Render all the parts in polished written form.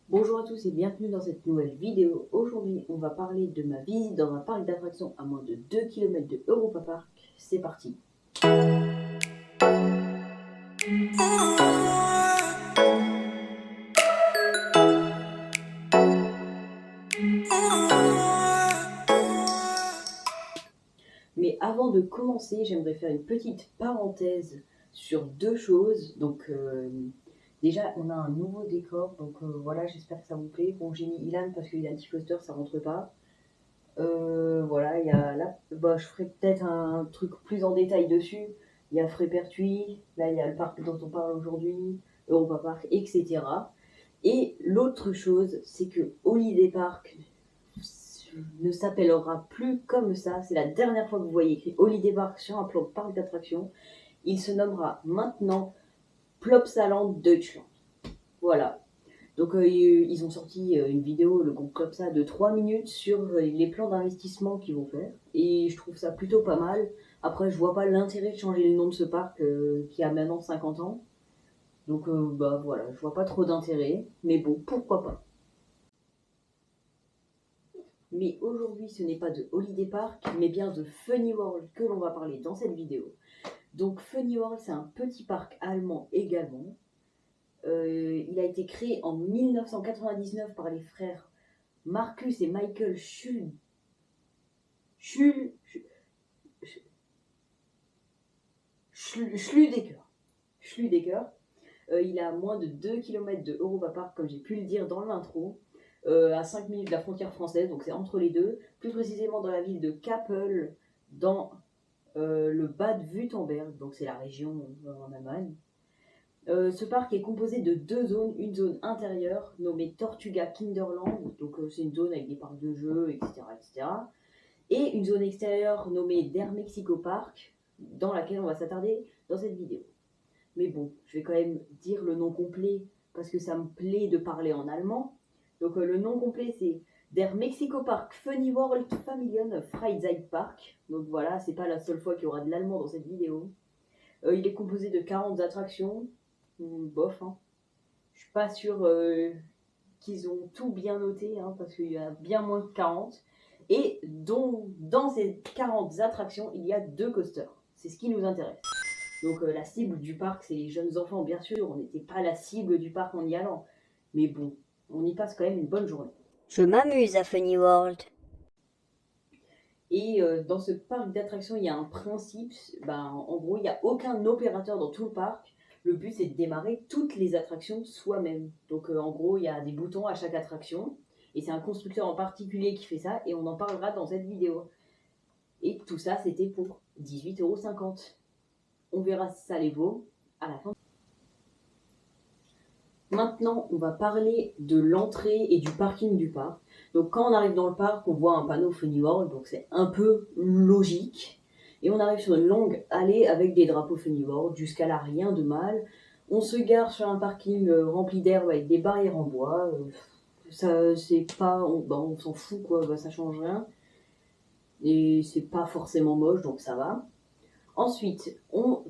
Bonjour à tous et bienvenue dans cette nouvelle vidéo. Aujourd'hui, on va parler de ma visite dans un parc d'attractions à moins de 2 km de Europa Park. C'est parti. Mais avant de commencer, j'aimerais faire une petite parenthèse sur deux choses. Déjà, on a un nouveau décor. Voilà, j'espère que ça vous plaît. Bon, j'ai mis Ilan parce qu'il y a un petit poster, ça rentre pas. Voilà, il y a là, je ferai peut-être un truc plus en détail dessus. Il y a Frépertuis, là il y a le parc dont on parle aujourd'hui, Europa Park, etc. Et l'autre chose, c'est que Holiday Park ne s'appellera plus comme ça. C'est la dernière fois que vous voyez écrit Holiday Park sur un plan de parc d'attractions. Il se nommera maintenant Plopsaland Deutschland. Voilà. Ils ont sorti une vidéo, le groupe Copsa, de 3 minutes sur les plans d'investissement qu'ils vont faire. Et je trouve ça plutôt pas mal. Après, je vois pas l'intérêt de changer le nom de ce parc qui a maintenant 50 ans. Voilà, je vois pas trop d'intérêt. Mais bon, pourquoi pas. Mais aujourd'hui, ce n'est pas de Holiday Park, mais bien de Funny World que l'on va parler dans cette vidéo. Donc Funny World, c'est un petit parc allemand également. Il a été créé en 1999 par les frères Marcus et Michael Schul- Schludecker. Schludecker. Il est à moins de 2 km de Europa Park, comme j'ai pu le dire dans l'intro, à 5 minutes de la frontière française, donc c'est entre les deux, plus précisément dans la ville de Kappel, dans le Bade-Württemberg, donc c'est la région en Allemagne. Ce parc est composé de deux zones, une zone intérieure nommée Tortuga Kinderland, c'est une zone avec des parcs de jeux, etc., etc., et une zone extérieure nommée Der Mexico Park, dans laquelle on va s'attarder dans cette vidéo. Mais bon, je vais quand même dire le nom complet parce que ça me plaît de parler en allemand. Le nom complet c'est Der Mexico Park Funny World Familien Freizeitpark. Donc voilà, c'est pas la seule fois qu'il y aura de l'allemand dans cette vidéo. Il est composé de 40 attractions. Bof, hein. Je suis pas sûre qu'ils ont tout bien noté, hein, parce qu'il y a bien moins que 40. Et dans ces 40 attractions, il y a deux coasters. C'est ce qui nous intéresse. La cible du parc, c'est les jeunes enfants, bien sûr. On n'était pas la cible du parc en y allant. Mais bon, on y passe quand même une bonne journée. Je m'amuse à Funny World. Et dans ce parc d'attractions, il y a un principe. En gros, il n'y a aucun opérateur dans tout le parc. Le but, c'est de démarrer toutes les attractions soi-même. En gros, il y a des boutons à chaque attraction. Et c'est un constructeur en particulier qui fait ça. Et on en parlera dans cette vidéo. Et tout ça, c'était pour 18,50 €. On verra si ça les vaut à la fin. Maintenant, on va parler de l'entrée et du parking du parc. Donc quand on arrive dans le parc, on voit un panneau Funny World, donc c'est un peu logique. Et on arrive sur une longue allée avec des drapeaux Funny World. Jusqu'à là, rien de mal. On se gare sur un parking rempli d'herbe avec des barrières en bois. Ça, c'est pas, on s'en fout quoi, ça change rien. Et c'est pas forcément moche, donc ça va. Ensuite, on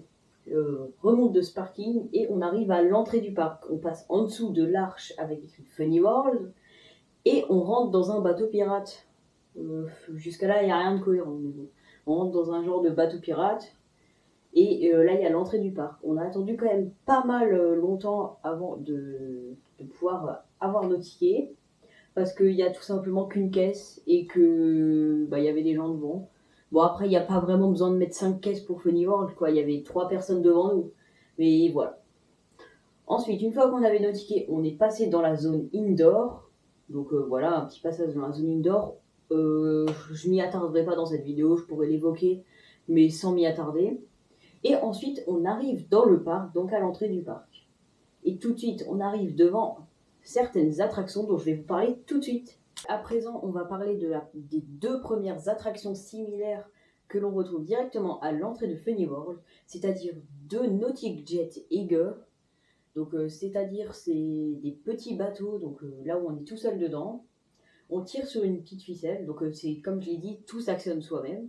remonte de ce parking et on arrive à l'entrée du parc. On passe en dessous de l'arche avec écrit Funny World et on rentre dans un bateau pirate. Jusqu'à là, il n'y a rien de cohérent. Mais bon. On rentre dans un genre de bateau pirate et là, il y a l'entrée du parc. On a attendu quand même pas mal longtemps avant de pouvoir avoir nos tickets parce qu'il y a tout simplement qu'une caisse et que il y avait des gens devant. Bon, après, il n'y a pas vraiment besoin de mettre 5 caisses pour Funny World, quoi. Il y avait 3 personnes devant nous. Mais voilà. Ensuite, une fois qu'on avait nos tickets, on est passé dans la zone indoor. Voilà, un petit passage dans la zone indoor. Je m'y attarderai pas dans cette vidéo, je pourrais l'évoquer, mais sans m'y attarder. Et ensuite, on arrive dans le parc, donc à l'entrée du parc. Et tout de suite, on arrive devant certaines attractions dont je vais vous parler tout de suite. À présent, on va parler des deux premières attractions similaires que l'on retrouve directement à l'entrée de Funny World, c'est-à-dire deux Nautic Jet Eager. C'est-à-dire c'est des petits bateaux, là où on est tout seul dedans. On tire sur une petite ficelle, c'est comme je l'ai dit, tout s'actionne soi-même.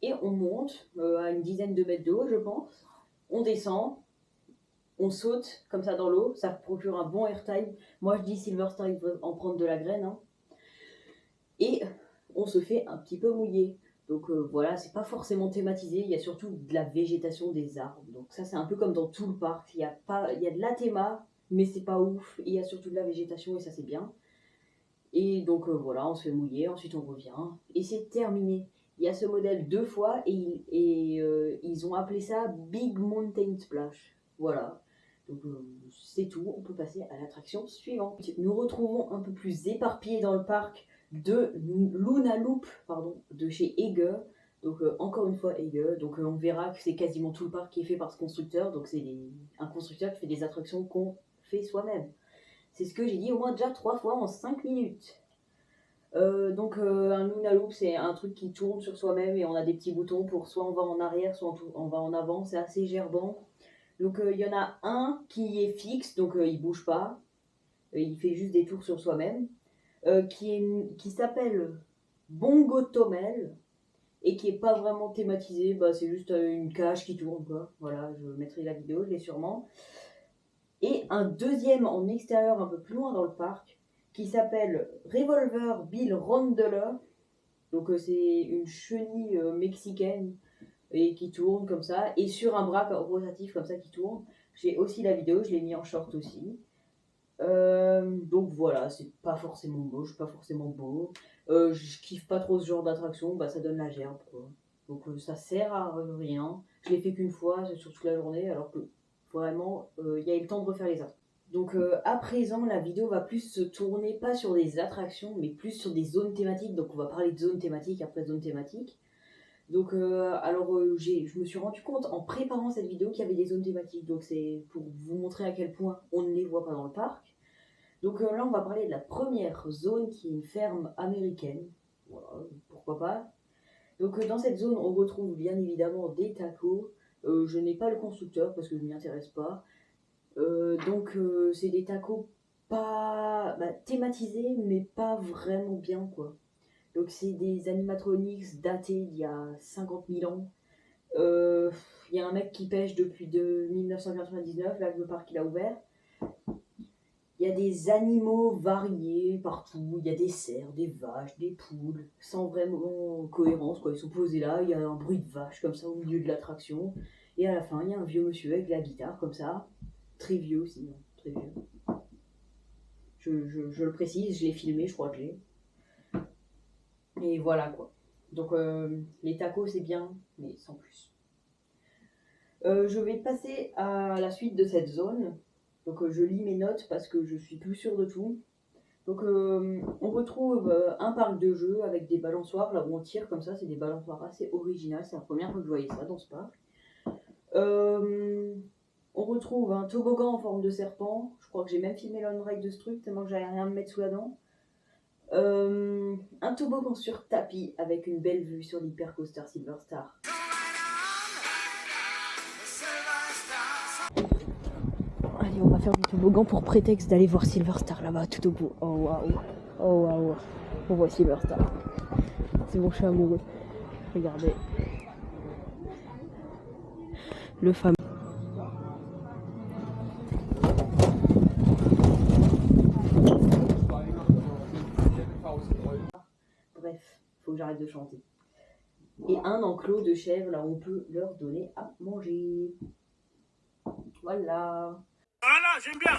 Et on monte à une dizaine de mètres de haut, je pense. On descend, on saute comme ça dans l'eau, ça procure un bon airtime. Moi je dis Silverstar, il devrait en prendre de la graine. Hein. Et on se fait un petit peu mouiller. Donc voilà, c'est pas forcément thématisé, il y a surtout de la végétation des arbres. Donc ça c'est un peu comme dans tout le parc, il y a de la théma, mais c'est pas ouf, et il y a surtout de la végétation et ça c'est bien. Et donc voilà, on se fait mouiller, ensuite on revient, et c'est terminé. Il y a ce modèle 2 fois, et ils ont appelé ça Big Mountain Splash. Voilà. Donc c'est tout, on peut passer à l'attraction suivante. Nous retrouvons un peu plus éparpillé dans le parc de Luna Loop, pardon, de chez Hege. Donc encore une fois Hege. Donc on verra que c'est quasiment tout le parc qui est fait par ce constructeur. Donc c'est un constructeur qui fait des attractions qu'on fait soi-même. C'est ce que j'ai dit au moins déjà 3 fois en 5 minutes. Donc un Luna Loop, c'est un truc qui tourne sur soi-même et on a des petits boutons pour soit on va en arrière, soit on va en avant. C'est assez gerbant. Donc il y en a un qui est fixe, donc il bouge pas. Il fait juste des tours sur soi-même. Qui s'appelle Bongo Tomel et qui est pas vraiment thématisé. Bah, c'est juste une cage qui tourne, quoi. Voilà, je mettrai la vidéo, je l'ai sûrement. Et un deuxième en extérieur un peu plus loin dans le parc qui s'appelle Revolver Bill Rondeler. Donc c'est une chenille mexicaine et qui tourne comme ça, et sur un bras rotatif comme ça qui tourne. J'ai aussi la vidéo, je l'ai mis en short aussi. Donc voilà, c'est pas forcément moche, pas forcément beau. Je kiffe pas trop ce genre d'attraction, bah ça donne la gerbe quoi. Donc ça sert à rien. Je l'ai fait qu'une fois sur toute la journée, alors que vraiment il y a eu le temps de refaire les autres. Donc à présent, la vidéo va plus se tourner pas sur des attractions, mais plus sur des zones thématiques. Donc on va parler de zones thématiques après zones thématiques. Donc je me suis rendu compte en préparant cette vidéo qu'il y avait des zones thématiques. Donc c'est pour vous montrer à quel point on ne les voit pas dans le parc. Donc là, on va parler de la première zone qui est une ferme américaine. Voilà, pourquoi pas. Donc dans cette zone, on retrouve bien évidemment des tacos. Je n'ai pas le constructeur parce que je ne m'y intéresse pas. Donc c'est des tacos pas thématisés, mais pas vraiment bien quoi. Donc c'est des animatronics datés d'il y a 50 000 ans. Il y a un mec qui pêche depuis 1999, là le parc il a ouvert. Il y a des animaux variés partout, il y a des cerfs, des vaches, des poules, sans vraiment cohérence, quoi. Ils sont posés là, il y a un bruit de vache comme ça au milieu de l'attraction, et à la fin il y a un vieux monsieur avec la guitare comme ça, très vieux aussi, hein, très vieux. Je le précise, je l'ai filmé, je crois que je l'ai. Et voilà quoi. Donc les tacos c'est bien, mais sans plus. Je vais passer à la suite de cette zone. Donc je lis mes notes parce que je suis plus sûre de tout. Donc on retrouve un parc de jeux avec des balançoires, là où on tire comme ça, c'est des balançoires assez originales, c'est la première fois que je voyais ça dans ce parc. On retrouve un toboggan en forme de serpent, je crois que j'ai même filmé l'on-ride de ce truc, tellement que j'avais rien à me mettre sous la dent. Un toboggan sur tapis avec une belle vue sur l'hypercoaster Silverstar. Allez, on va faire du toboggan pour prétexte d'aller voir Silverstar là-bas, tout au bout. Oh waouh, oh waouh, on voit Silverstar. C'est bon, je suis amoureux. Regardez. Le fameux. Bref, faut que j'arrête de chanter. Et un enclos de chèvres, là où on peut leur donner à manger. Voilà. Voilà, j'aime bien.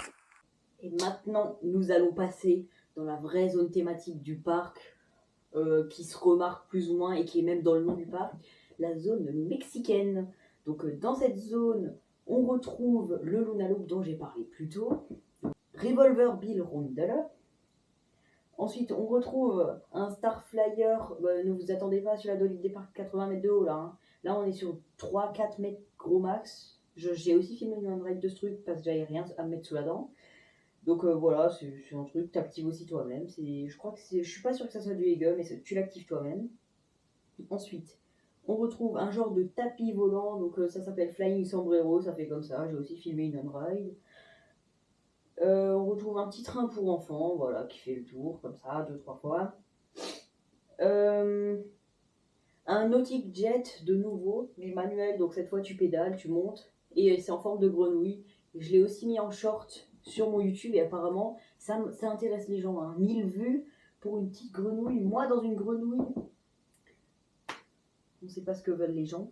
Et maintenant, nous allons passer dans la vraie zone thématique du parc, qui se remarque plus ou moins et qui est même dans le nom du parc, la zone mexicaine. Donc dans cette zone, on retrouve le Luna Loop dont j'ai parlé plus tôt, Revolver Bill Rondeler. Ensuite, on retrouve un Star Flyer, ne vous attendez pas sur la Dolly des parcs 80 mètres de haut là. Hein. Là, on est sur 3-4 mètres gros max. J'ai aussi filmé une ride de ce truc parce que j'avais rien à me mettre sous la dent. Donc voilà, c'est un truc, t'actives aussi toi-même. Je crois que je suis pas sûre que ça soit du Hege, mais tu l'actives toi-même. Ensuite, on retrouve un genre de tapis volant, donc ça s'appelle Flying Sombrero, ça fait comme ça. J'ai aussi filmé une on-ride. On retrouve un petit train pour enfants, voilà, qui fait le tour, comme ça, 2-3 fois. Un Nautic Jet de nouveau, mais manuel, donc cette fois tu pédales, tu montes, et c'est en forme de grenouille. Je l'ai aussi mis en short sur mon YouTube et apparemment ça intéresse les gens. 1000 vues pour une petite grenouille. Moi dans une grenouille, on ne sait pas ce que veulent les gens.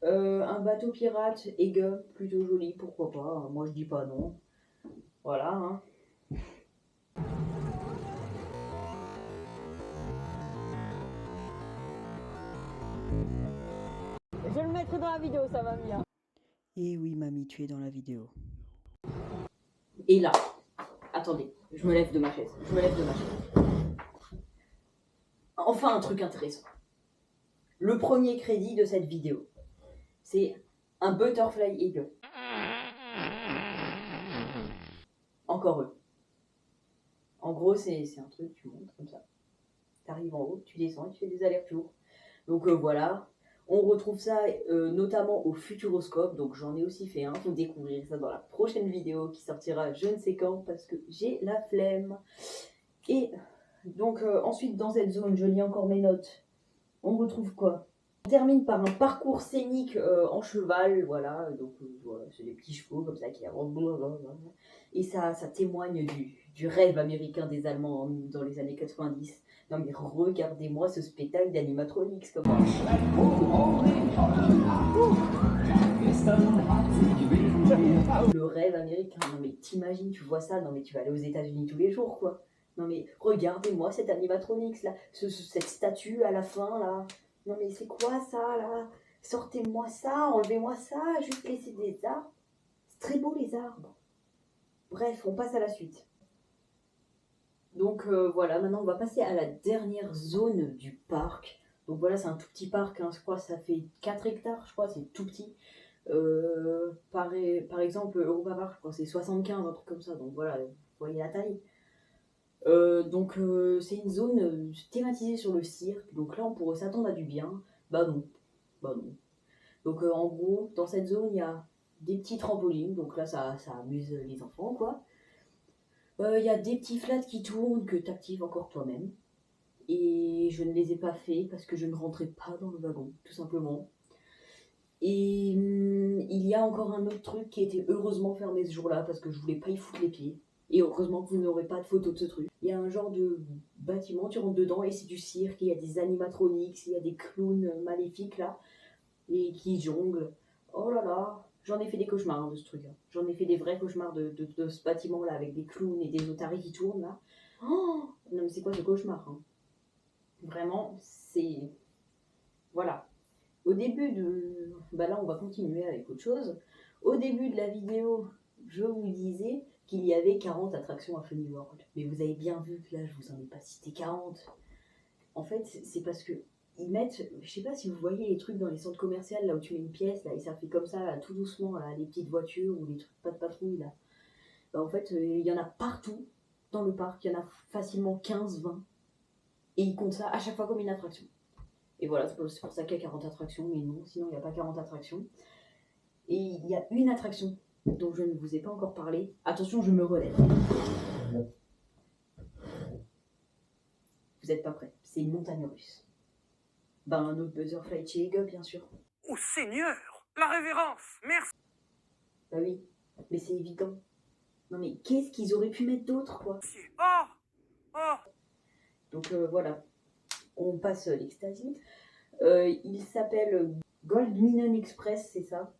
Un bateau pirate, Ege, plutôt joli, pourquoi pas. Moi je dis pas non. Voilà. Je le mettrai dans la vidéo, ça va bien. Et oui, mamie, tu es dans la vidéo. Et là, attendez, je me lève de ma chaise. Enfin, un truc intéressant. Le premier crédit de cette vidéo, c'est un Butterfly Eagle. Encore eux. En gros, c'est un truc, tu montes comme ça. Tu arrives en haut, tu descends et tu fais des allers-retours. Donc voilà. On retrouve ça notamment au Futuroscope, donc j'en ai aussi fait un. Vous découvrirez ça dans la prochaine vidéo qui sortira je ne sais quand parce que j'ai la flemme. Et donc ensuite dans cette zone, je lis encore mes notes. On retrouve quoi? On termine par un parcours scénique en cheval, voilà. Donc voilà, c'est des petits chevaux comme ça qui avancent. Et ça témoigne du rêve américain des Allemands dans les années 90. Non mais regardez-moi ce spectacle d'animatronics comme ça. Le rêve américain, non mais t'imagines, tu vois ça, non mais tu vas aller aux États-Unis tous les jours quoi. Non mais regardez-moi cet animatronics là, cette statue à la fin là. Non mais c'est quoi ça là? Sortez-moi ça, enlevez-moi ça, juste laissez des arbres. C'est très beau les arbres. Bref, on passe à la suite. Donc voilà, maintenant on va passer à la dernière zone du parc. Donc voilà, c'est un tout petit parc, je crois ça fait 4 hectares, je crois, c'est tout petit. Par exemple, Europa Park, je crois c'est 75, un truc comme ça, donc voilà, vous voyez la taille. Donc c'est une zone thématisée sur le cirque, donc là on pourrait s'attendre à du bien. Bah non. Donc en gros, dans cette zone, il y a des petits trampolines, donc là ça amuse les enfants quoi. Il y a des petits flats qui tournent que tu actives encore toi-même. Et je ne les ai pas faits parce que je ne rentrais pas dans le wagon, tout simplement. Et il y a encore un autre truc qui était heureusement fermé ce jour-là parce que je voulais pas y foutre les pieds. Et heureusement que vous n'aurez pas de photo de ce truc. Il y a un genre de bâtiment, tu rentres dedans et c'est du cirque, il y a des animatronics, il y a des clowns maléfiques là, et qui jonglent. Oh là là, j'en ai fait des cauchemars de ce truc-là. J'en ai fait des vrais cauchemars de ce bâtiment-là avec des clowns et des otaries qui tournent là. Oh non mais c'est quoi ce cauchemar Vraiment, c'est... Voilà. Au début de... Bah là, on va continuer avec autre chose. Au début de la vidéo, je vous disais qu'il y avait 40 attractions à Funny World. Mais vous avez bien vu que là, je vous en ai pas cité 40. En fait, c'est parce que ils mettent... Je sais pas si vous voyez les trucs dans les centres commerciaux, là où tu mets une pièce, là, et ça fait comme ça, là, tout doucement, là, les petites voitures ou les trucs pas de patrouille, là. Bah, en fait, il y en a partout dans le parc. Il y en a facilement 15, 20. Et ils comptent ça à chaque fois comme une attraction. Et voilà, c'est pour ça qu'il y a 40 attractions, mais non, sinon il n'y a pas 40 attractions. Et il y a une attraction dont je ne vous ai pas encore parlé. Attention, je me relève. Vous n'êtes pas prêts, c'est une montagne russe. Ben, un autre Butterfly Ege, bien sûr. Oh Seigneur, la révérence, merci. Bah oui, mais c'est évident. Non mais qu'est-ce qu'ils auraient pu mettre d'autre, quoi? Oh. Donc voilà, on passe l'extasie. Il s'appelle Gold Minen Express, c'est ça.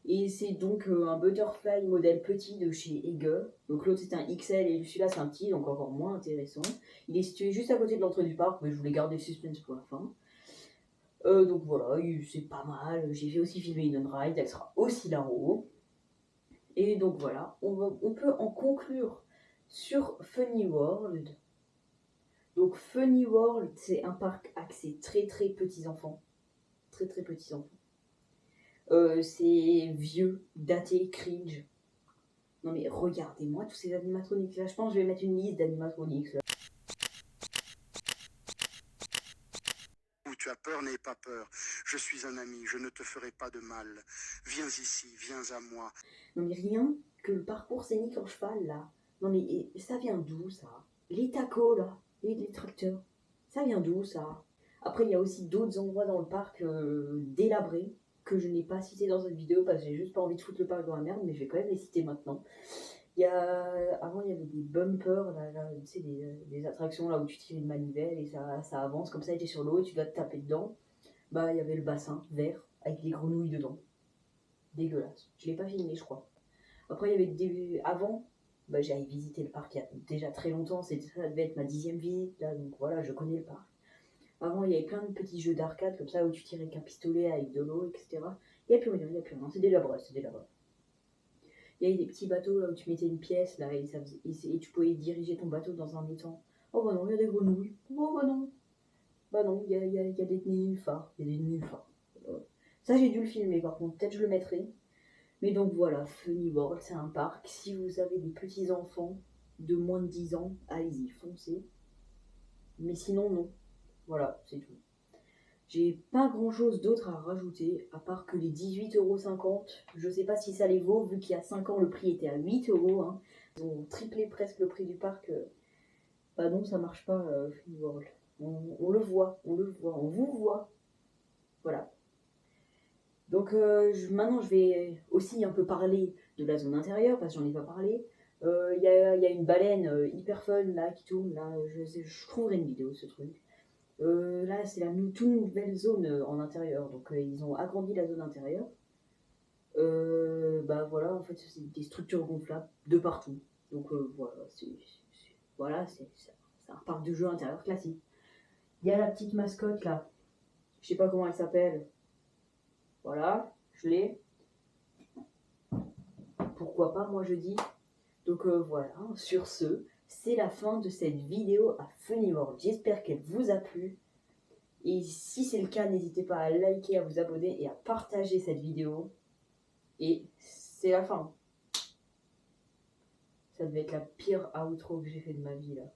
Et c'est donc un Butterfly modèle petit de chez Ege. Donc l'autre c'est un XL et celui-là c'est un petit, donc encore moins intéressant. Il est situé juste à côté de l'entrée du parc, mais je voulais garder le suspense pour la fin. Donc voilà, c'est pas mal. J'ai fait aussi filmer une on-ride, elle sera aussi là-haut. Et donc voilà, on peut en conclure sur Funny World. Donc Funny World, c'est un parc axé très très petits enfants. Très très petits enfants. C'est vieux, daté, cringe. Non mais regardez-moi tous ces animatronics là. Je pense que je vais mettre une liste d'animatronics là. Tu as peur, n'aie pas peur. Je suis un ami, je ne te ferai pas de mal. Viens ici, viens à moi. Non mais rien que le parcours scénique en cheval là. Non mais ça vient d'où ça? Les tacos là, les tracteurs. Ça vient d'où ça? Après il y a aussi d'autres endroits dans le parc délabrés. que je n'ai pas cité dans cette vidéo parce que j'ai juste pas envie de foutre le parc dans la merde, mais je vais quand même les citer maintenant. Avant, il y avait des bumpers, là, tu sais, des attractions là où tu tires une manivelle et ça avance comme ça, et tu es sur l'eau et tu dois te taper dedans. Bah, il y avait le bassin vert avec des grenouilles dedans. Dégueulasse. Je l'ai pas filmé, je crois. Après, il y avait avant, bah, j'avais visité le parc il y a déjà très longtemps, ça devait être ma 10e visite, là, donc voilà, je connais le parc. Avant, il y avait plein de petits jeux d'arcade comme ça où tu tirais avec un pistolet avec de l'eau, etc. Il n'y a plus rien, c'est délabré, c'est délabré. Il y avait des petits bateaux là où tu mettais une pièce là et tu pouvais diriger ton bateau dans un étang. Oh bah non, il y a des grenouilles. Oh bah non. Bah non, il y a des nénuphars. Il y a des nénuphars. Ça, j'ai dû le filmer par contre, peut-être je le mettrai. Mais donc voilà, Funny World, c'est un parc. Si vous avez des petits enfants de moins de 10 ans, allez-y, foncez. Mais sinon, non. Voilà, c'est tout. J'ai pas grand chose d'autre à rajouter, à part que les 18,50€, je sais pas si ça les vaut, vu qu'il y a 5 ans le prix était à 8€. Hein. Ils ont triplé presque le prix du parc. Bah non, ça marche pas, Funny World. On le voit, on vous voit. Voilà. Donc maintenant je vais aussi un peu parler de la zone intérieure, parce que j'en ai pas parlé. Il y a une baleine hyper fun là qui tourne, là, je trouverai une vidéo de ce truc. Là, c'est la toute nouvelle zone en intérieur. Donc, ils ont agrandi la zone intérieure. Bah voilà, en fait, c'est des structures gonflables de partout. Donc, voilà, c'est un parc de jeux intérieur classique. Il y a la petite mascotte là. Je sais pas comment elle s'appelle. Voilà, je l'ai. Pourquoi pas, moi je dis. Donc, voilà, sur ce. C'est la fin de cette vidéo à Funny World. J'espère qu'elle vous a plu. Et si c'est le cas, n'hésitez pas à liker, à vous abonner et à partager cette vidéo. Et c'est la fin. Ça devait être la pire outro que j'ai fait de ma vie là.